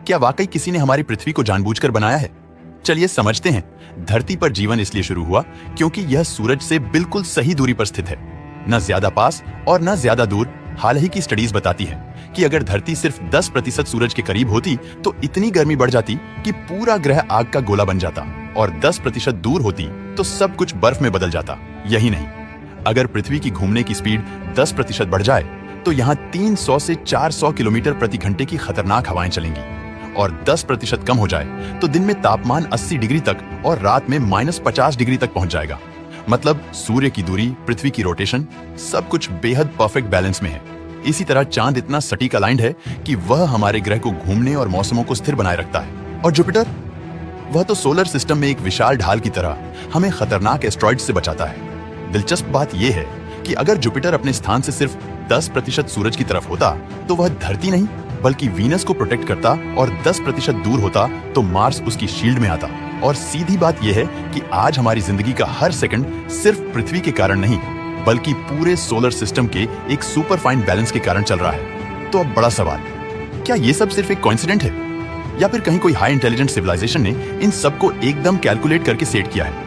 क्या वाकई किसी ने हमारी पृथ्वी को जानबूझकर बनाया है? चलिए समझते हैं। धरती पर जीवन इसलिए शुरू हुआ क्योंकि यह सूरज से बिल्कुल सही दूरी पर स्थित है, न ज्यादा पास और न ज्यादा दूर। हाल ही की स्टडीज बताती है कि अगर धरती सिर्फ 10% सूरज के करीब होती तो इतनी गर्मी बढ़ जाती कि पूरा ग्रह आग का गोला बन जाता, और 10% दूर होती तो सब कुछ बर्फ में बदल जाता। यही नहीं, अगर पृथ्वी की घूमने की स्पीड 10% बढ़ जाए तो यहाँ 300 से 400 किलोमीटर प्रति घंटे की खतरनाक हवाएं चलेंगी, और 10% कम हो जाए तो दिन में तापमान 80 डिग्री तक और रात में -50 डिग्री तक पहुंच जाएगा। मतलब सूर्य की दूरी, पृथ्वी की रोटेशन, सब कुछ बेहद परफेक्ट बैलेंस में है। इसी तरह चांद इतना सटीक अलाइंड है कि वह हमारे ग्रह को घूमने और मौसमों को स्थिर बनाए रखता है। और जुपिटर, वह तो सोलर सिस्टम में एक विशाल ढाल की तरह हमें खतरनाक एस्ट्रॉइड से बचाता है। दिलचस्प बात यह है कि अगर जुपिटर अपने स्थान से सिर्फ 10% सूरज की तरफ होता तो वह धरती नहीं बल्कि वीनस को प्रोटेक्ट करता, और 10% दूर होता तो मार्स उसकी शील्ड में आता। और सीधी बात यह है कि आज हमारी जिंदगी का हर सेकंड सिर्फ पृथ्वी के कारण नहीं बल्कि पूरे सोलर सिस्टम के एक सुपर फाइन बैलेंस के कारण चल रहा है। तो अब बड़ा सवाल, क्या ये सब सिर्फ एक कोइंसिडेंट है, या फिर कहीं कोई हाई इंटेलिजेंट सिविलाइजेशन ने इन सबको एकदम कैलकुलेट करके सेट किया है?